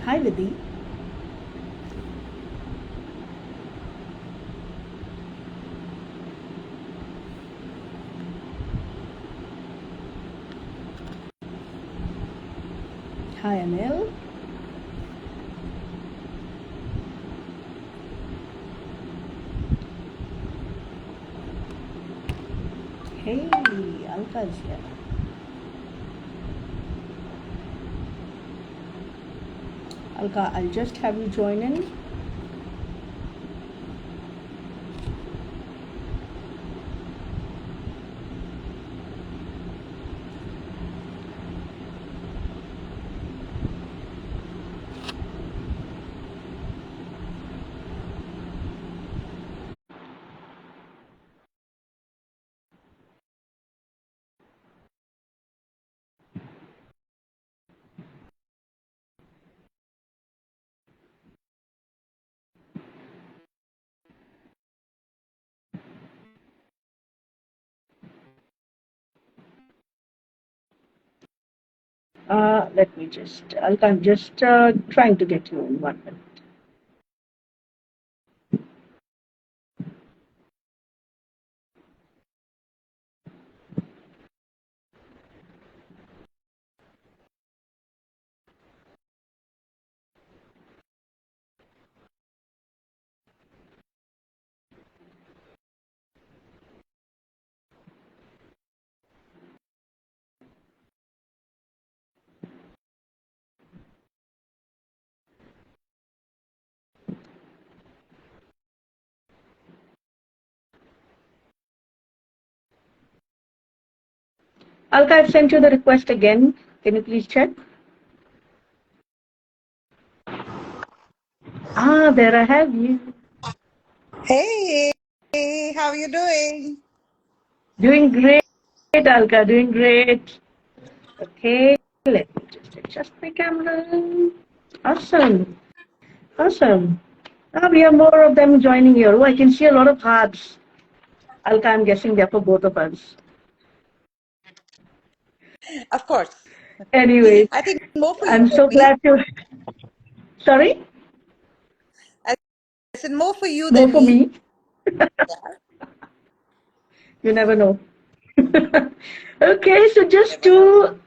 Hi, Vidhi. Hi, Anil. Hey, Alka's here. Alka, I'll just have you join in. Let me just, Alka, I'm just trying to get you in 1 minute. Alka, I've sent you the request again. Can you please check? Ah, there I have you. Hey, how you doing? Doing great, Alka, doing great. Okay, let me just adjust my camera. Awesome, awesome. Now we have more of them joining here. Oh, I can see a lot of hearts. Alka, I'm guessing they're for both of us. Of course. Anyways, I think more for you I'm than so me. glad to. Sorry, I said more for you more than for me. me. You never know. Okay, so just Never know. to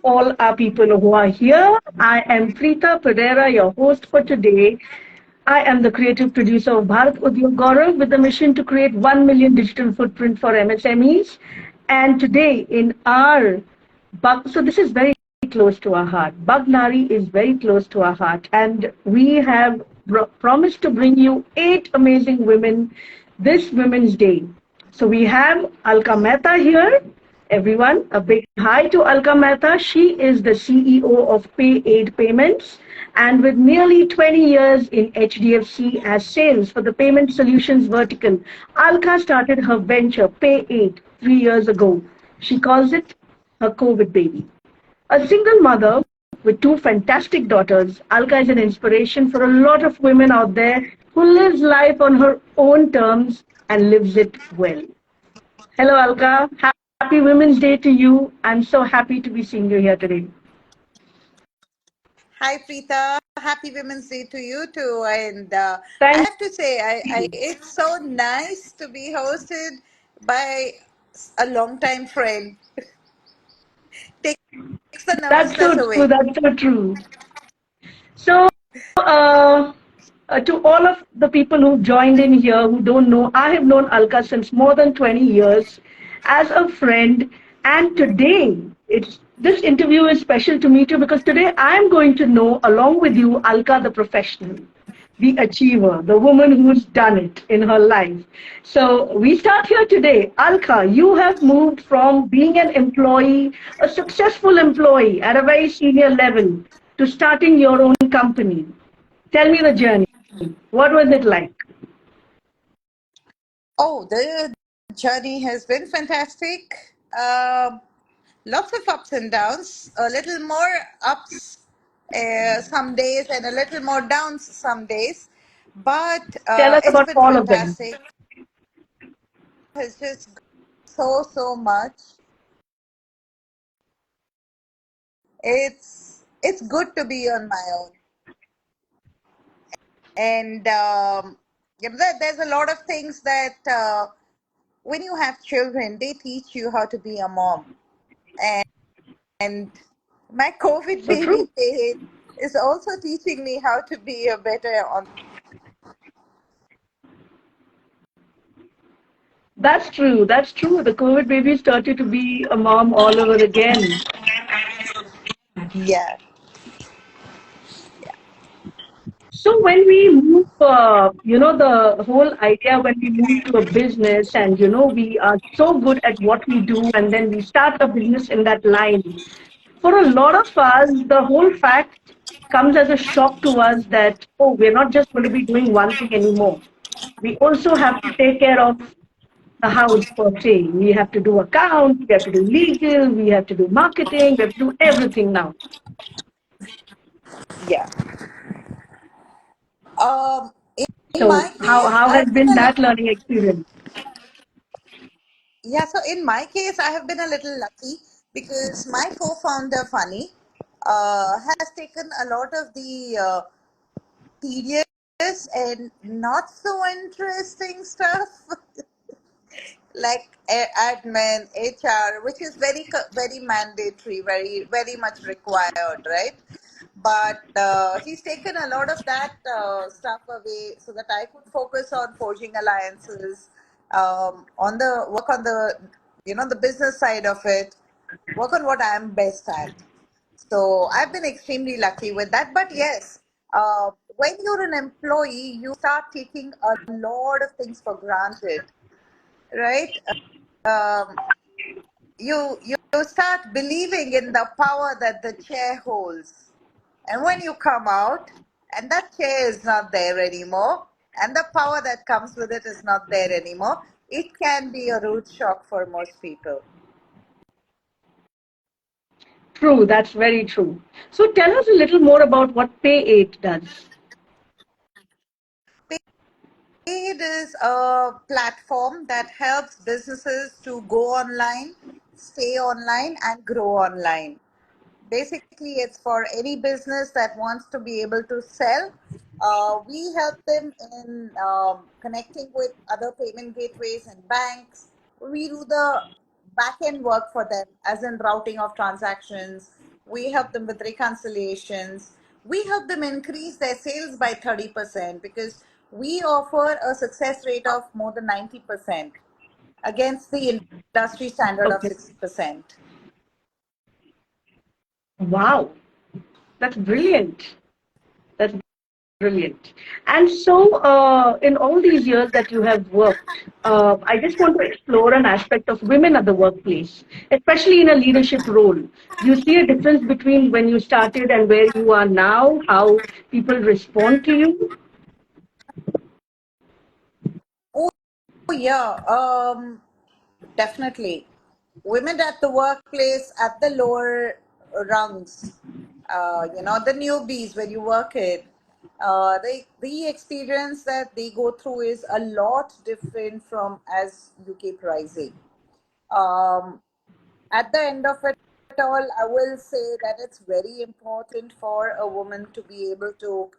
all our people who are here, I am Preeta Pereira, your host for today. I am the creative producer of Bharat Udyog Gaurav with the mission to create 1 million digital footprint for MSMEs. And today in our so this is very close to our heart. Naari is very close to our heart. And we have promised to bring you 8 amazing women this Women's Day. So we have Alka Mehta here. Everyone, a big hi to Alka Mehta. She is the CEO of PayAid Payments. And with nearly 20 years in HDFC as sales for the payment solutions vertical, Alka started her venture, PayAid, 3 years ago. She calls it her COVID baby. A single mother with two fantastic daughters, Alka is an inspiration for a lot of women out there who lives life on her own terms and lives it well. Hello, Alka. Happy Women's Day to you. I'm so happy to be seeing you here today. Hi, Preeta. Happy Women's Day to you too. And I Thank have to say, you. it's so nice to be hosted by a longtime friend. Takes the That's so nervousness true. away. That's so true. So, uh, to all of the people who've joined in here who don't know, I have known Alka since more than 20 years as a friend. And today, this interview is special to me too because today I'm going to know, along with you, Alka the professional, the achiever, the woman who's done it in her life. So we start here today. Alka, you have moved from being an employee, a successful employee at a very senior level, to starting your own company. Tell me the journey. What was it like? Oh, the journey has been fantastic. Lots of ups and downs, a little more ups some days and a little more downs some days. But Tell us it's about been all of them. fantastic. It's just so much. It's good to be on my own. And there's a lot of things that when you have children, they teach you how to be a mom. And my COVID So baby true. phase is also teaching me how to be a better That's true. That's true. The COVID baby started to be a mom all over again. yeah. So when we move, the whole idea when we move to a business and, we are so good at what we do and then we start a business in that line. For a lot of us, the whole fact comes as a shock to us that, oh, we're not just going to be doing one thing anymore. We also have to take care of the house per se. We have to do accounts, we have to do legal, we have to do marketing, we have to do everything now. Yeah. Um, in So my case, how has I've been been a that little, learning experience? yeah, so in my case, I have been a little lucky because my co-founder, Funny, has taken a lot of the tedious and not so interesting stuff like admin, HR, which is very mandatory, very much required, right? But he's taken a lot of that stuff away so that I could focus on forging alliances, on the work on the the business side of it, work on what I'm best at. So I've been extremely lucky with that. But yes, when you're an employee, you start taking a lot of things for granted, right? Um, you start believing in the power that the chair holds, and when you come out and that chair is not there anymore, and the power that comes with it is not there anymore, it can be a rude shock for most people. True, that's very true. So tell us a little more about what Pay8 does. It is a platform that helps businesses to go online, stay online, and grow online. Basically, it's for any business that wants to be able to sell. We help them in connecting with other payment gateways and banks. We do the back end work for them, as in routing of transactions. We help them with reconciliations. We help them increase their sales by 30% because we offer a success rate of more than 90% against the industry standard of Okay. 60%. Wow, that's brilliant. That's brilliant. And so, in all these years that you have worked, I just want to explore an aspect of women at the workplace, especially in a leadership role. Do you see a difference between when you started and where you are now? How people respond to you? Oh, yeah, definitely. Women at the workplace, at the lower rungs, the newbies when you work in, the experience that they go through is a lot different from as you keep rising. Um, at the end of it all, I will say that it's very important for a woman to be able to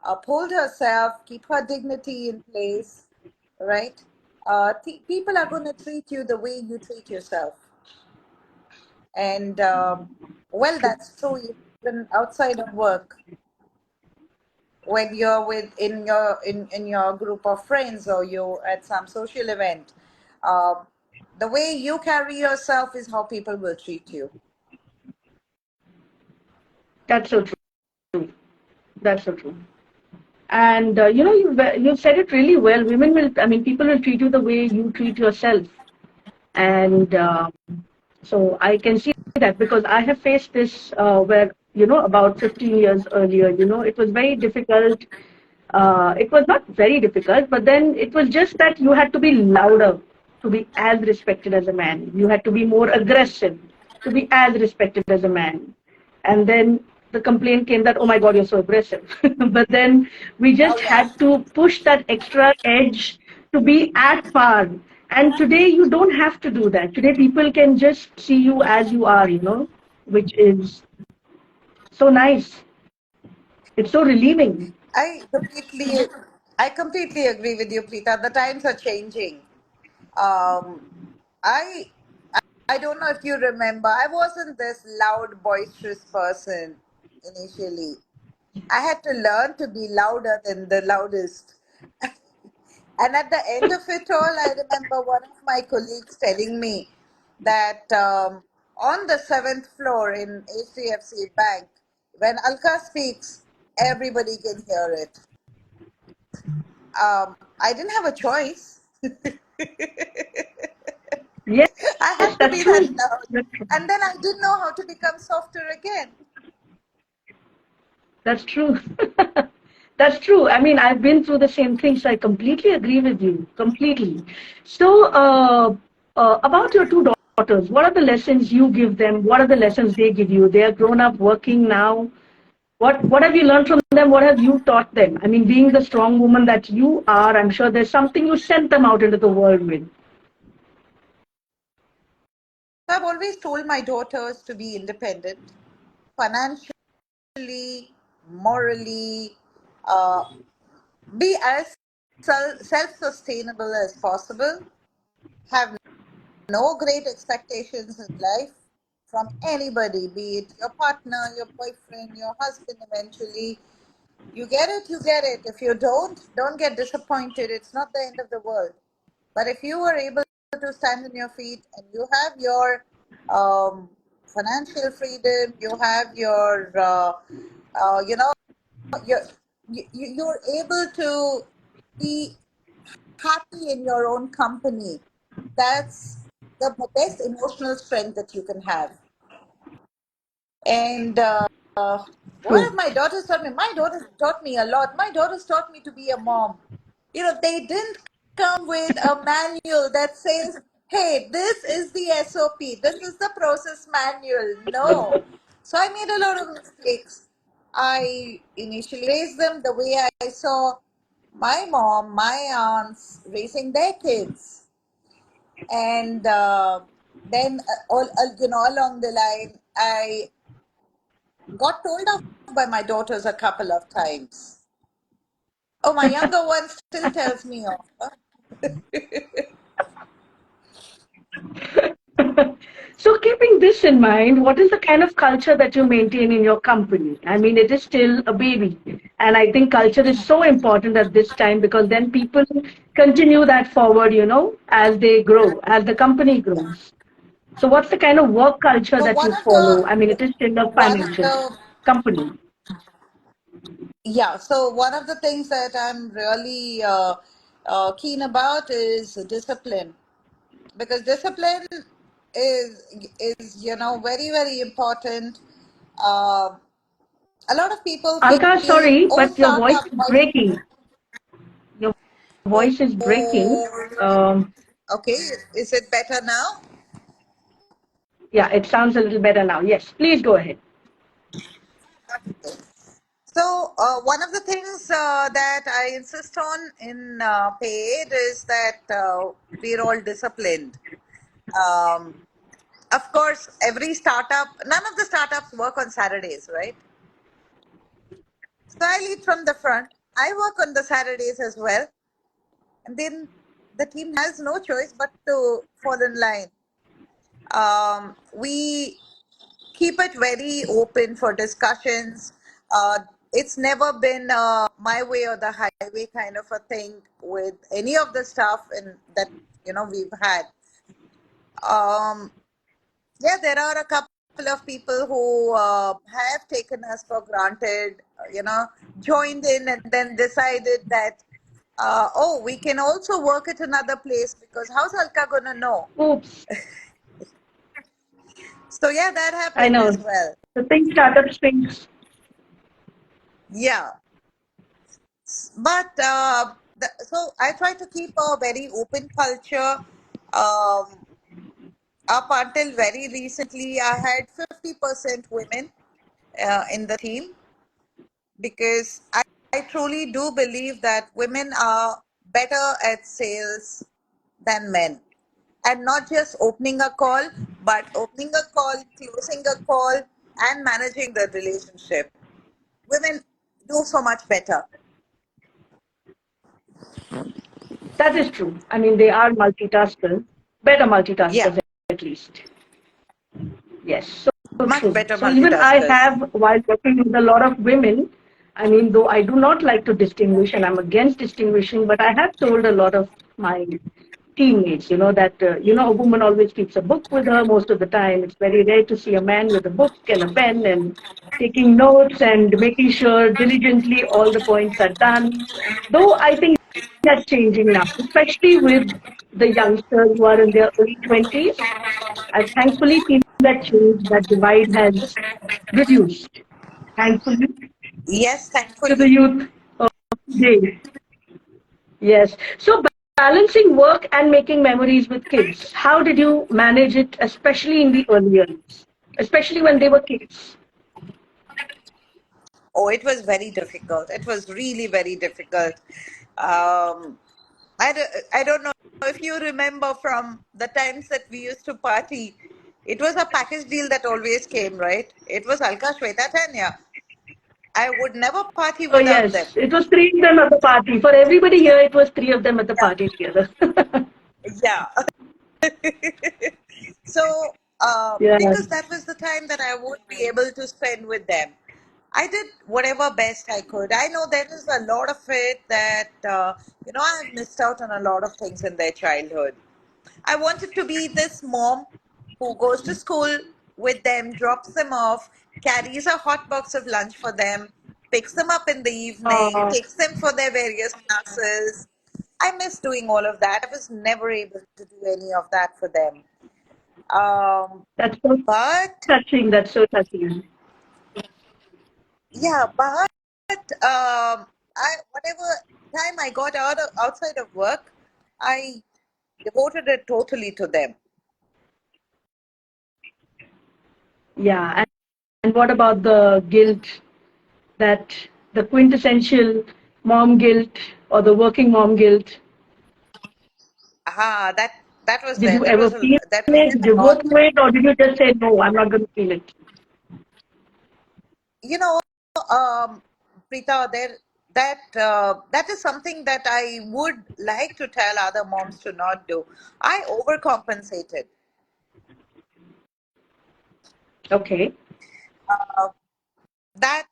uphold herself, keep her dignity in place, right? People are going to treat you the way you treat yourself. And well, that's true even outside of work. When you're in your group of friends or you're at some social event, um, the way you carry yourself is how people will treat you. That's so true. That's so true. And you said it really well. Women will, I mean, people will treat you the way you treat yourself. And so I can see that because I have faced this where, about 15 years earlier, it was very difficult. It was not very difficult, but then it was just that you had to be louder to be as respected as a man. You had to be more aggressive to be as respected as a man. And then the complaint came that, oh my God, you're so aggressive. But then we Oh just yeah. had to push that extra edge to be at par. And today you don't have to do that. Today people can just see you as you are, which is so nice. It's so relieving. I completely, I completely agree with you, Preeta. The times are changing. Um, I, I don't know if you remember. I wasn't this loud, boisterous person initially. I had to learn to be louder than the loudest. And at the end of it all, I remember one of my colleagues telling me that on the seventh floor in HDFC Bank, when Alka speaks, everybody can hear it. I didn't have a choice. Yes, I had to that's be true. that loud. That's true. And then I didn't know how to become softer again. That's true. That's true. I mean, I've been through the same thing, so I completely agree with you. Completely. So, about your two daughters, what are the lessons you give them? What are the lessons they give you? They are grown up, working now. What have you learned from them? What have you taught them? I mean, being the strong woman that you are, I'm sure there's something you sent them out into the world with. So I've always told my daughters to be independent, financially, morally, uh, be as self sustainable as possible, have no great expectations in life from anybody, be it your partner, your boyfriend, your husband eventually. You get it, you get it. If you don't get disappointed. It's not the end of the world. But if you are able to stand on your feet and you have your financial freedom, you have your, you know, you're, you're able to be happy in your own company. That's the best emotional strength that you can have. And what True. have my daughters taught me? My daughters taught me a lot. My daughters taught me to be a mom. You know, they didn't come with a manual that says, hey, this is the SOP, this is the process manual. No. So I made a lot of mistakes. I initially raised them the way I saw my mom, my aunts raising their kids. And then, along the line, I got told off by my daughters a couple of times. Oh, my younger one still tells me off. So, keeping this in mind, what is the kind of culture that you maintain in your company? I mean, it is still a baby. And I think culture is so important at this time because then people continue that forward, as they grow, as the company grows. So, what's the kind of work culture So that you follow? I mean, it is still a one of financial the company. yeah. So one of the things that I'm really keen about is discipline, because discipline is very important. Uh, a lot of people Alka, feel, sorry, oh, but your voice startup, is breaking. Your oh, voice is breaking. oh, Um, okay, is it better now? yeah, it sounds a little better now. Yes, please go ahead. So, one of the things that I insist on in PayAid is that we're all disciplined. Um, of course, every startup, none of the startups work on Saturdays, right? So I lead from the front. I work on the Saturdays as well. And then the team has no choice but to fall in line. We keep it very open for discussions. It's never been my way or the highway kind of a thing with any of the stuff and that we've had. Um, yeah, there are a couple of people who have taken us for granted. Joined in and then decided that oh, we can also work at another place because how's Alka gonna know? Oops, So yeah, that I happened as know. well. The thing startup things. Yeah. But so I try to keep a very open culture. Um, Up until very recently, I had 50% women in the team because I truly do believe that women are better at sales than men. And not just opening a call, but opening a call, closing a call, and managing the relationship. Women do so much better. That is true. I mean, they are multitaskers, better Yeah, multitaskers at least. Yes, so much true. better So even I multitaskers. have, while working with a lot of women, I mean, though I do not like to distinguish and I'm against distinguishing, but I have told a lot of my teammates, that, a woman always keeps a book with her most of the time. It's very rare to see a man with a book and a pen and taking notes and making sure diligently all the points are done. Though I think that's changing now, especially with the youngsters who are in their early 20s. I've thankfully seen that change, that divide has reduced, thankfully, Yes, to the thankfully. youth of today. Yes. So balancing work and making memories with kids, how did you manage it, especially in the early years, especially when they were kids? Oh, it was very difficult. It was really very difficult. Um, I don't know if you remember from the times that we used to party. It was a package deal that always came, right? It was Alka, Shweta, Tanya. I would never party Oh, without them. yes. It was three of them at the party. For everybody here, it was three of them at the party together. Yeah. So, Yeah. because that was the time that I would be able to spend with them. I did whatever best I could. I know there is a lot of it that, I've missed out on a lot of things in their childhood. I wanted to be this mom who goes to school with them, drops them off, carries a hot box of lunch for them, picks them up in the evening, Uh, takes them for their various classes. I miss doing all of that. I was never able to do any of that for them. Um, that's so but touching. That's so touching. yeah, but I whatever time I got outside of work, I devoted it totally to them. Yeah. And what about the guilt, that the quintessential mom guilt or the working mom guilt? That was Did there. you ever feel That was there it? Did a you go lot. through it, or did you just say, no, I'm not going to feel it? You know, um, Preeta, that is something that I would like to tell other moms to not do. I overcompensated. Okay. That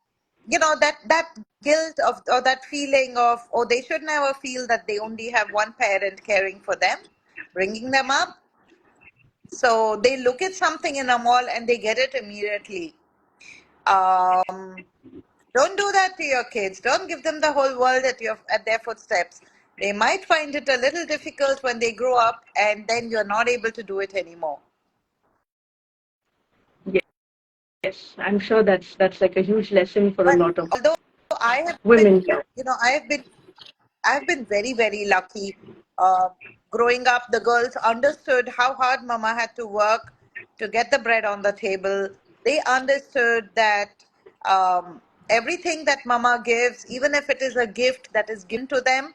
that guilt of, or that feeling of, oh, they should never feel that they only have one parent caring for them, bringing them up. So they look at something in a mall and they get it immediately. Um, don't do that to your kids. Don't give them the whole world at their footsteps. They might find it a little difficult when they grow up, and then you're not able to do it anymore. Yes, I'm sure that's like a huge lesson for a But lot of although I have been, women. I've been very, very lucky. Uh, Growing up, the girls understood how hard mama had to work to get the bread on the table. They understood that everything that mama gives, even if it is a gift that is given to them,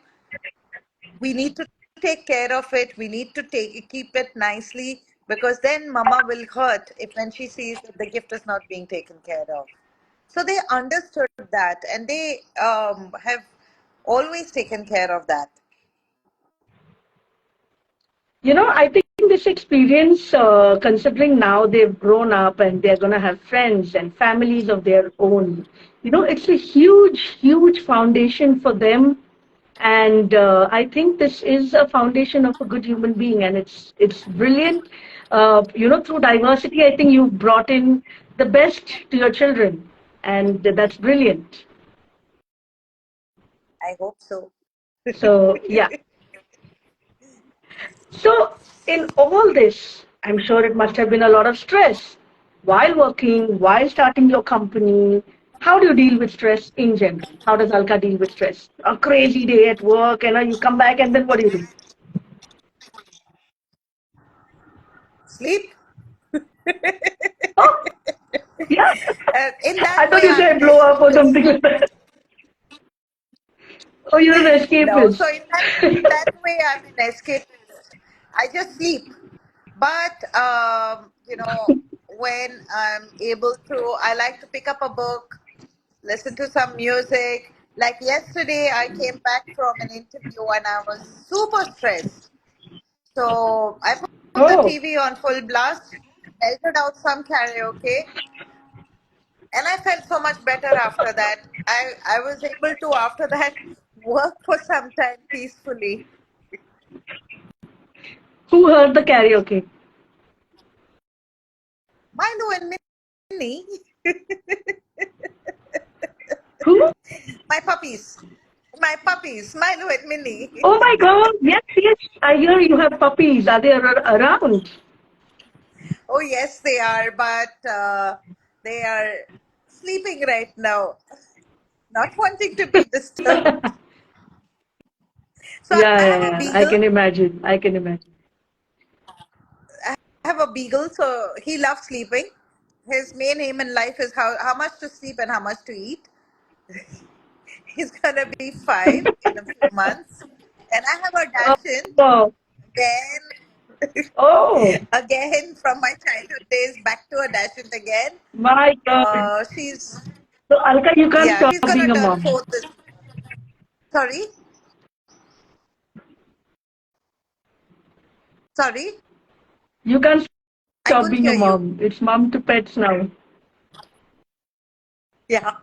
we need to take care of it. We need to keep it nicely, because then mama will hurt if when she sees that the gift is not being taken care of. So they understood that, and they have always taken care of that. I think this experience, considering now they've grown up and they're going to have friends and families of their own, it's a huge, huge foundation for them. And I think this is a foundation of a good human being, and it's brilliant. Through diversity, I think you've brought in the best to your children, and that's brilliant. I hope so. So yeah. So, in all this, I'm sure it must have been a lot of stress while working, while starting your company. How do you deal with stress in general? How does Alka deal with stress? A crazy day at work, and you come back, and then what do you do? Sleep. Oh, yeah. In that I thought way, you I'm said an blow up or something escapist. like that. Oh, you're an No, so escapist. in that way, I'm an escapist. I just sleep. But when I'm able to, I like to pick up a book, listen to some music, Like yesterday, I came back from an interview and I was super stressed. So I put the Oh, TV on full blast, belted out some karaoke, and I felt so much better after that. I was able to, after that, work for some time peacefully. who heard the karaoke? Milo and Minnie, Who? my puppies, Milo and Minnie. Oh my God! Yes, yes. I hear you have puppies. Are they around? Oh, yes, they are, but they are sleeping right now, not wanting to be disturbed. So Yeah, I yeah, have a yeah. I beagle. can imagine. I can imagine. I have a beagle, so he loves sleeping. His main aim in life is how much to sleep and how much to eat. He's gonna be 5 in a few months. And I have a Dachshund Oh, again, oh again from my childhood days, back to a Dachshund again. my God. She's So, Alka, you can't yeah, stop she's gonna being a turn mom. 4 this. Sorry, sorry, You can't I stop couldn't being a hear you. mom. It's mom to pets now. Yeah,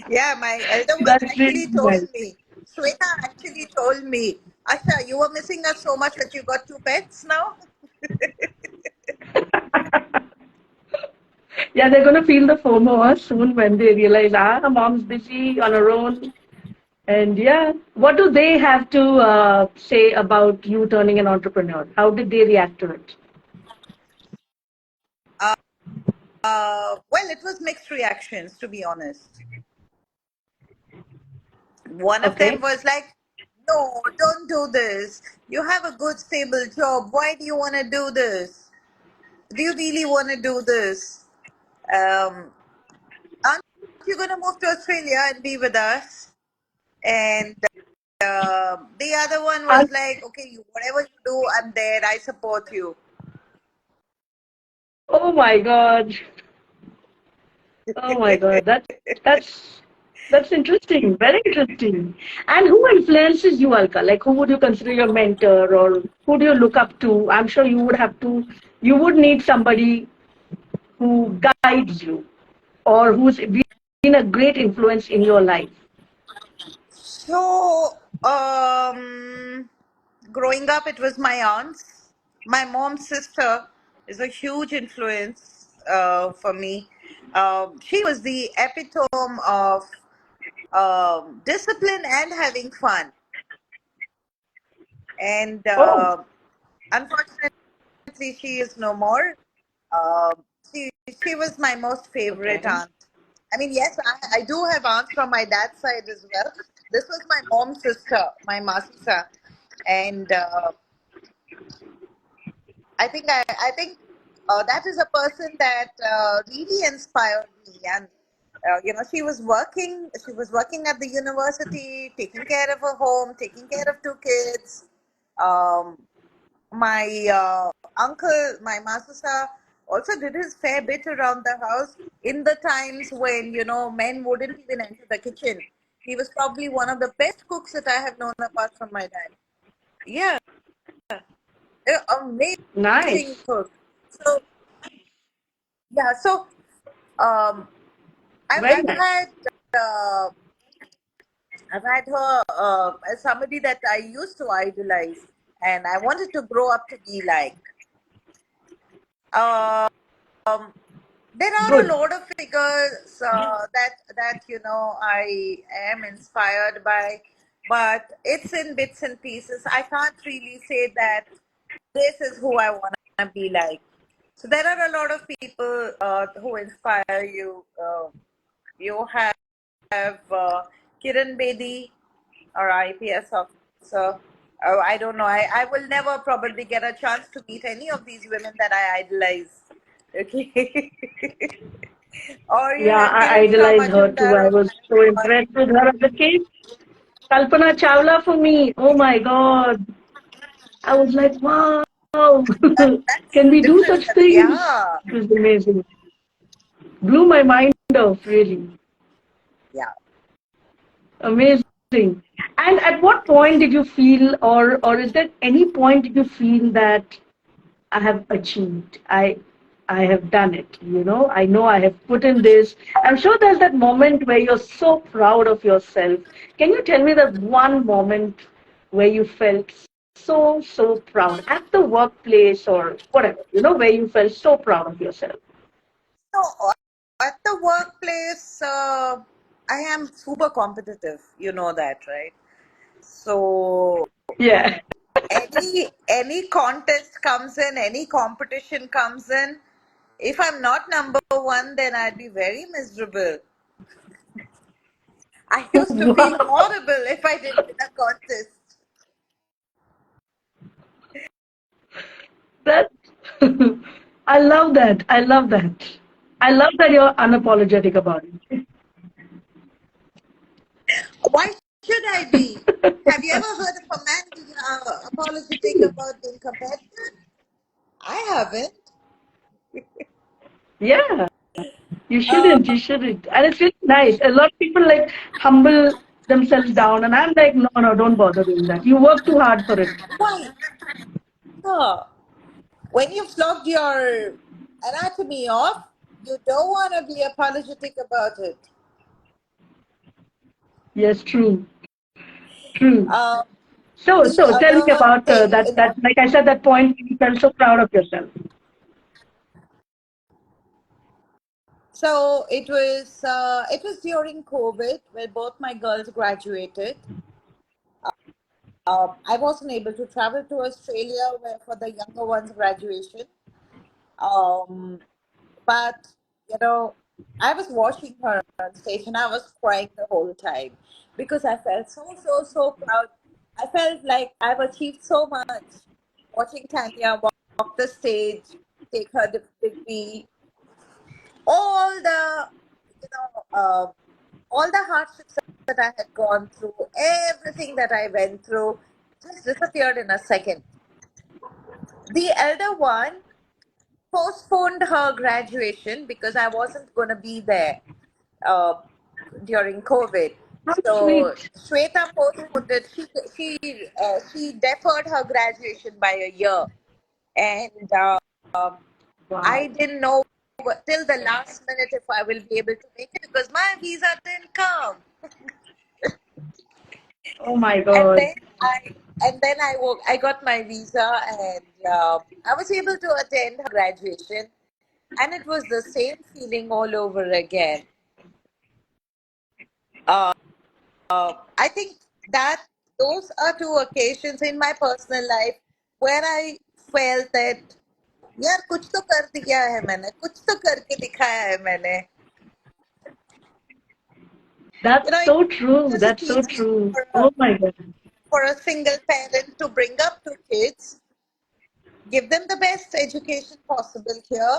yeah. My elder one That's really actually told nice. me. Sweta actually told me, Asha, you were missing us so much that you got 2 pets now. Yeah, they're going to feel the FOMO soon when they realize, mom's busy on her own. And yeah, what do they have to say about you turning an entrepreneur? How did they react to it? Well, it was mixed reactions, to be honest. One of them Okay. was like, no, don't do this. You have a good, stable job. Why do you want to do this? Do you really want to do this? Um, aren't you going to move to Australia and be with us? And the other one And, was like, okay, whatever you do, I'm there. I support you. oh my God. Oh my God. That's interesting. Very interesting. And who influences you, Alka? Like, who would you consider your mentor, or who do you look up to? I'm sure you would need somebody who guides you, or who's been a great influence in your life. So, growing up, it was my aunts. My mom's sister is a huge influence for me. She was the epitome of discipline and having fun. And Oh, unfortunately, she is no more. Um, she was my most favorite okay. aunt. I mean, yes, I do have aunts from my dad's side as well. This was my mom's sister, my Masisa, and I think that is a person that really inspired me. And she was working. She was working at the university, taking care of her home, taking care of 2 kids. Um, my uncle, my Masusa, also did his fair bit around the house in the times when men wouldn't even enter the kitchen. He was probably one of the best cooks that I have known apart from my dad. Yeah, amazing Nice. cook. So yeah, so um, Very I've nice. had uh, I've had her as somebody that I used to idolize, and I wanted to grow up to be like. Um, there are a Good. lot of figures that I am inspired by, but it's in bits and pieces. I can't really say that this is who I want to be like. So there are a lot of people who inspire you. You have Kiran Bedi, our IPS officer. Oh, I don't know. I will never probably get a chance to meet any of these women that I idolize. Okay. Or you Yeah, have I Girishta idolize her too. Majumdar I of was so Gaekwad. impressed with her as a kid. Kalpana Chawla for me. Oh my God. I was like, wow. That's Can we do different. such things? Yeah. It was amazing. Blew my mind off, really. Yeah. Amazing. And at what point did you feel, or is there any point did you feel that I have achieved? I have done it. I know I have put in this. I'm sure there's that moment where you're so proud of yourself. Can you tell me that one moment where you felt so proud at the workplace or whatever, where you felt so proud of yourself? So at the workplace, I am super competitive. You know that, right? So Yeah. any contest comes in, any competition comes in. If I'm not number one, then I'd be very miserable. I used to feel Wow. horrible if I didn't win a contest. That I love that. I love that. I love that you're unapologetic about it. Why should I be? Have you ever heard of a man being apologetic about being competitive? I haven't. Yeah, you Uh, shouldn't. You shouldn't. And it's really nice. A lot of people like humble themselves down, and I'm like, no, no, don't bother doing that. You work too hard for it. why? Huh. When you flogged your anatomy off, you don't want to be apologetic about it. Yes, true, true. Uh, So the tell me other about thing, that. Like I said, that point you felt so proud of yourself. so it was during COVID where both my girls graduated. I wasn't able to travel to Australia where for the younger one's graduation. Um, but you know, I was watching her on stage and I was crying the whole time because I felt so proud. I felt like I've achieved so much. Watching Tanya walk the stage, take her degree, all the you all the hardships that I had gone through, everything that I went through, just disappeared in a second. The elder one postponed her graduation because I wasn't going to be there uh, during COVID. How So sweet. Shweta postponed it. She deferred her graduation by a year, and I Wow. didn't know till the last minute if I will be able to make it because my visa didn't come. Oh my And God. then I got my visa and I was able to attend her graduation, and it was the same feeling all over again. Uh, I think that those are two occasions in my personal life where I felt that यार कुछ तो कर दिया है मैंने कुछ तो करके दिखाया है मैंने That's you know so it true. isn't That's so easy true. for Oh my God. a single parent to bring up two kids, give them the best education possible here.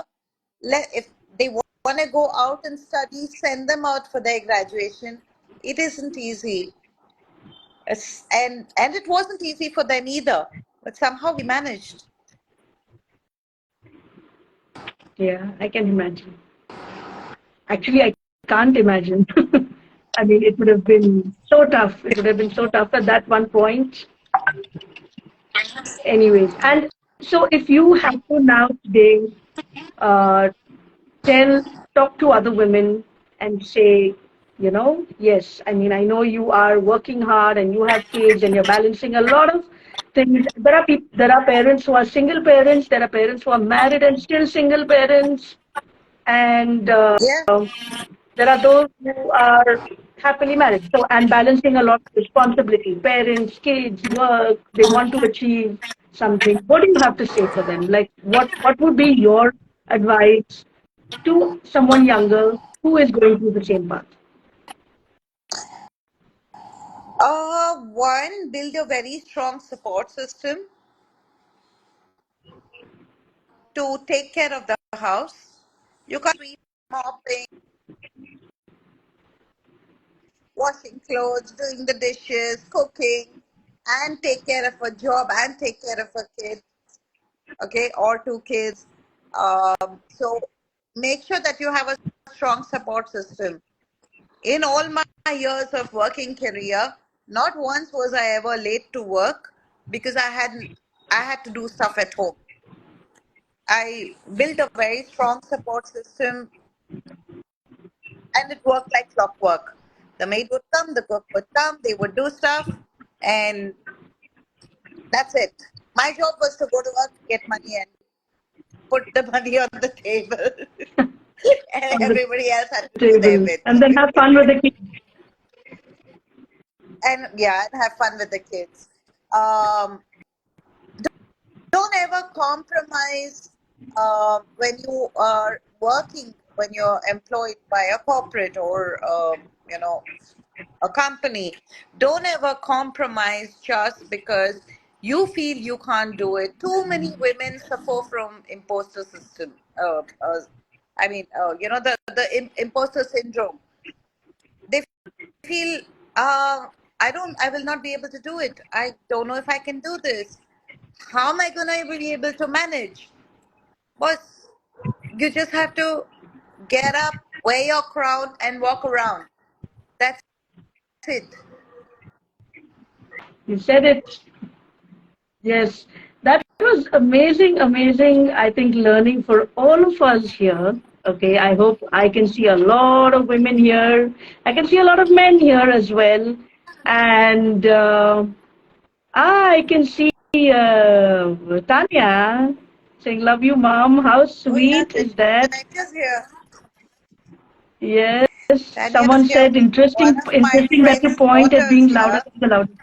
If they want to go out and study, send them out for their graduation. It isn't easy. And it wasn't easy for them either, but somehow we managed. Yeah, I can imagine. Actually, I can't imagine. I mean, it would have been so tough. It would have been so tough at that one point. Anyways, and so if you have to now today uh, tell, talk to other women and say, yes, I mean, I know you are working hard and you have kids and you're balancing a lot of things. There are parents who are single parents. There are parents who are married and still single parents, and Yeah. there are those who are happily married. So, and balancing a lot of responsibility, parents, kids, work, they want to achieve something. What do you have to say for them? Like, what would be your advice to someone younger who is going through the same path? One, build a very strong support system to take care of the house. You can't sweep, mopping, washing clothes, doing the dishes, cooking, and take care of a job and take care of a kid, okay, or two kids. So make sure that you have a strong support system. In all my years of working career, not once was I ever late to work because I had to do stuff at home. I built a very strong support system and it worked like clockwork. The maid would come, the cook would come, they would do stuff, and that's it. My job was to go to work, get money, and put the money on the table, and On the everybody else had to do their table. bit. And then have fun with the kids. And yeah, and have fun with the kids. Um, don't ever compromise when you are working, when you're employed by a corporate or a company. Don't ever compromise just because you feel you can't do it. Too many women suffer from imposter system. The imposter syndrome. They feel, I will not be able to do it. I don't know if I can do this. How am I going to be able to manage? Boss, you just have to get up, wear your crown, and walk around. That's it. You said it. Yes, that was amazing, amazing, I think, learning for all of us here. Okay, I hope I can see a lot of women here. I can see a lot of men here as well. And I can see Tanya saying, "Love you, mom." How Oh, yeah, sweet is that? Tanya's here. Yes, Tanya's someone here. said, One interesting, of my interesting that you friend's point at daughters being louder here. than the loudest.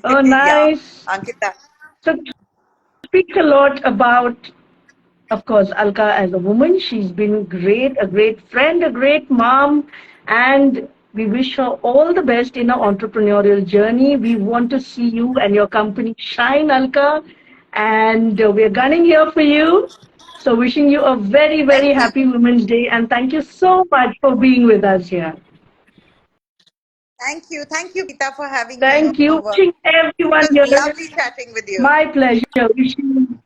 Oh, Yeah, nice. Ankita. So, speaks a lot about, of course, Alka as a woman. She's been great, a great friend, a great mom, and we wish her all the best in her entrepreneurial journey. We want to see you and your company shine, Alka, and we're gunning here for you. So, wishing you a very, very Thank you. happy Women's Day, and thank you so much for being with us here. Thank you. Thank you, Pita, for having me Thank you. over. Wishing It everyone was here, lovely chatting with you. my pleasure. Wishing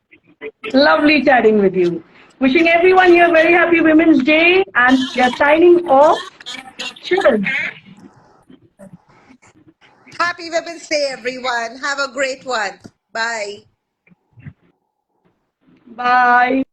lovely chatting with you. Wishing everyone here very happy Women's Day, and we are signing off. Cheers. Happy Women's Day, everyone. Have a great one. Bye. Bye.